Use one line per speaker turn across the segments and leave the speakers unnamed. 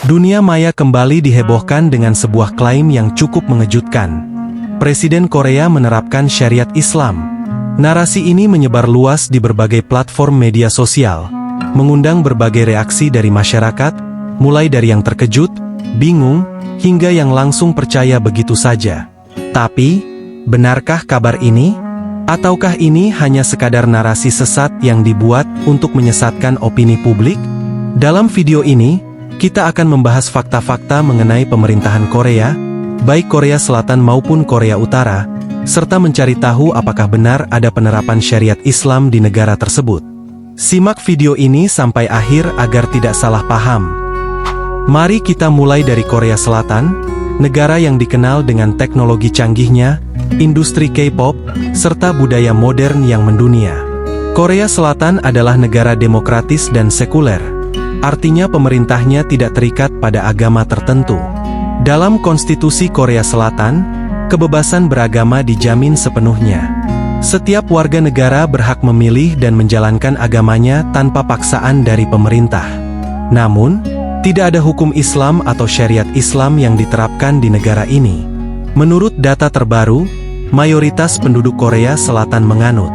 Dunia maya kembali dihebohkan dengan sebuah klaim yang cukup mengejutkan. Presiden Korea menerapkan syariat Islam. Narasi ini menyebar luas di berbagai platform media sosial, mengundang berbagai reaksi dari masyarakat, mulai dari yang terkejut, bingung, hingga yang langsung percaya begitu saja. Tapi, benarkah kabar ini? Ataukah ini hanya sekadar narasi sesat yang dibuat untuk menyesatkan opini publik? Dalam video ini, kita akan membahas fakta-fakta mengenai pemerintahan Korea, baik Korea Selatan maupun Korea Utara, serta mencari tahu apakah benar ada penerapan syariat Islam di negara tersebut. Simak video ini sampai akhir agar tidak salah paham. Mari kita mulai dari Korea Selatan, negara yang dikenal dengan teknologi canggihnya, industri K-pop, serta budaya modern yang mendunia. Korea Selatan adalah negara demokratis dan sekuler. Artinya pemerintahnya tidak terikat pada agama tertentu. Dalam konstitusi Korea Selatan, kebebasan beragama dijamin sepenuhnya. Setiap warga negara berhak memilih dan menjalankan agamanya tanpa paksaan dari pemerintah. Namun, tidak ada hukum Islam atau syariat Islam yang diterapkan di negara ini. Menurut data terbaru, mayoritas penduduk Korea Selatan menganut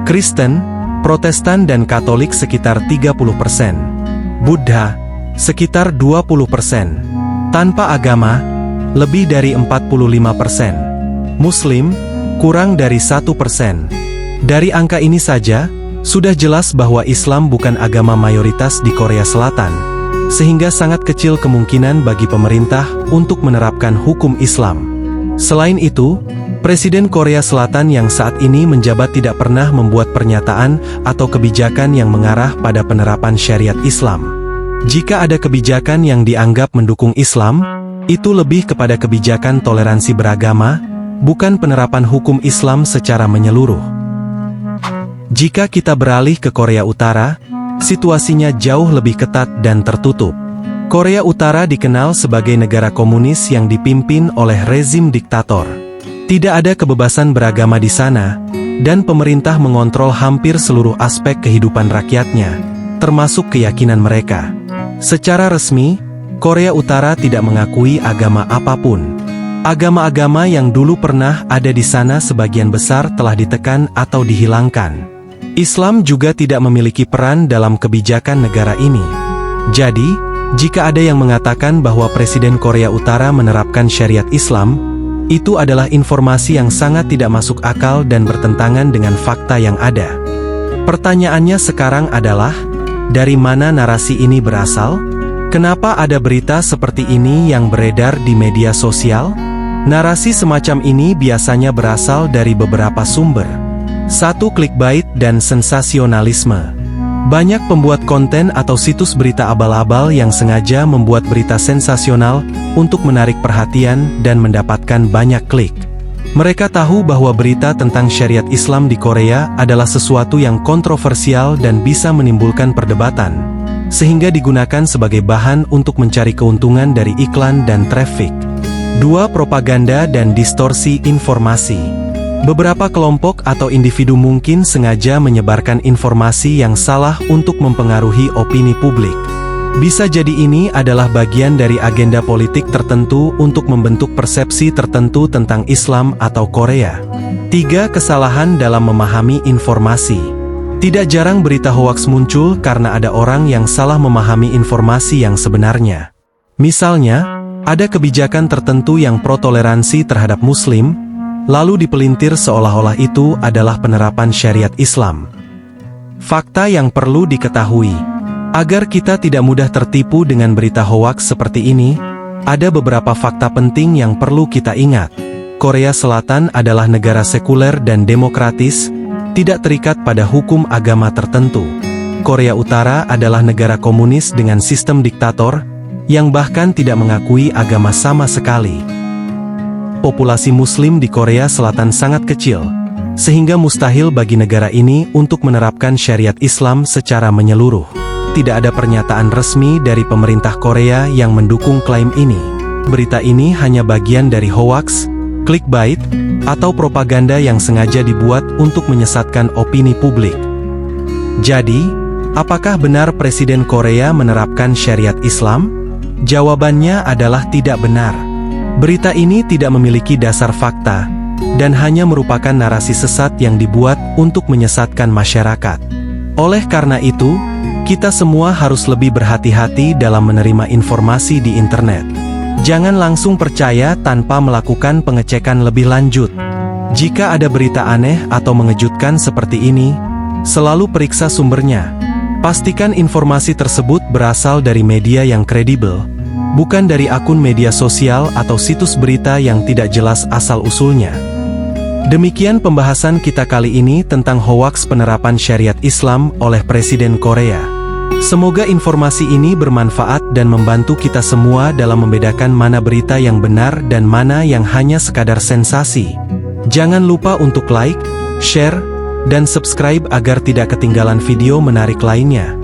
Kristen, Protestan dan Katolik sekitar 30%. Buddha, sekitar 20%. Tanpa agama, lebih dari 45%. Muslim, kurang dari 1%. Dari angka ini saja, sudah jelas bahwa Islam bukan agama mayoritas di Korea Selatan, sehingga sangat kecil kemungkinan bagi pemerintah untuk menerapkan hukum Islam. Selain itu, Presiden Korea Selatan yang saat ini menjabat tidak pernah membuat pernyataan atau kebijakan yang mengarah pada penerapan syariat Islam. Jika ada kebijakan yang dianggap mendukung Islam, itu lebih kepada kebijakan toleransi beragama, bukan penerapan hukum Islam secara menyeluruh. Jika kita beralih ke Korea Utara, situasinya jauh lebih ketat dan tertutup. Korea Utara dikenal sebagai negara komunis yang dipimpin oleh rezim diktator. Tidak ada kebebasan beragama di sana, dan pemerintah mengontrol hampir seluruh aspek kehidupan rakyatnya, termasuk keyakinan mereka. Secara resmi, Korea Utara tidak mengakui agama apapun. Agama-agama yang dulu pernah ada di sana sebagian besar telah ditekan atau dihilangkan. Islam juga tidak memiliki peran dalam kebijakan negara ini. Jadi, jika ada yang mengatakan bahwa Presiden Korea Utara menerapkan syariat Islam, itu adalah informasi yang sangat tidak masuk akal dan bertentangan dengan fakta yang ada. Pertanyaannya sekarang adalah, dari mana narasi ini berasal? Kenapa ada berita seperti ini yang beredar di media sosial? Narasi semacam ini biasanya berasal dari beberapa sumber. 1. Clickbait dan sensasionalisme. Banyak pembuat konten atau situs berita abal-abal yang sengaja membuat berita sensasional untuk menarik perhatian dan mendapatkan banyak klik. Mereka tahu bahwa berita tentang syariat Islam di Korea adalah sesuatu yang kontroversial dan bisa menimbulkan perdebatan, sehingga digunakan sebagai bahan untuk mencari keuntungan dari iklan dan traffic. 2. Propaganda dan distorsi informasi. Beberapa kelompok atau individu mungkin sengaja menyebarkan informasi yang salah untuk mempengaruhi opini publik. Bisa jadi ini adalah bagian dari agenda politik tertentu untuk membentuk persepsi tertentu tentang Islam atau Korea. 3. Kesalahan dalam memahami informasi. Tidak jarang berita hoaks muncul karena ada orang yang salah memahami informasi yang sebenarnya. Misalnya, ada kebijakan tertentu yang pro-toleransi terhadap Muslim, lalu dipelintir seolah-olah itu adalah penerapan syariat Islam. Fakta yang perlu diketahui. Agar kita tidak mudah tertipu dengan berita hoaks seperti ini, ada beberapa fakta penting yang perlu kita ingat. Korea Selatan adalah negara sekuler dan demokratis, tidak terikat pada hukum agama tertentu. Korea Utara adalah negara komunis dengan sistem diktator, yang bahkan tidak mengakui agama sama sekali. Populasi Muslim di Korea Selatan sangat kecil, sehingga mustahil bagi negara ini untuk menerapkan syariat Islam secara menyeluruh. Tidak ada pernyataan resmi dari pemerintah Korea yang mendukung klaim ini. Berita ini hanya bagian dari hoaks, clickbait, atau propaganda yang sengaja dibuat untuk menyesatkan opini publik. Jadi, apakah benar Presiden Korea menerapkan syariat Islam? Jawabannya adalah tidak benar. Berita ini tidak memiliki dasar fakta, dan hanya merupakan narasi sesat yang dibuat untuk menyesatkan masyarakat. Oleh karena itu, kita semua harus lebih berhati-hati dalam menerima informasi di internet. Jangan langsung percaya tanpa melakukan pengecekan lebih lanjut. Jika ada berita aneh atau mengejutkan seperti ini, selalu periksa sumbernya. Pastikan informasi tersebut berasal dari media yang kredibel, bukan dari akun media sosial atau situs berita yang tidak jelas asal-usulnya. Demikian pembahasan kita kali ini tentang hoaks penerapan syariat Islam oleh Presiden Korea. Semoga informasi ini bermanfaat dan membantu kita semua dalam membedakan mana berita yang benar dan mana yang hanya sekadar sensasi. Jangan lupa untuk like, share, dan subscribe agar tidak ketinggalan video menarik lainnya.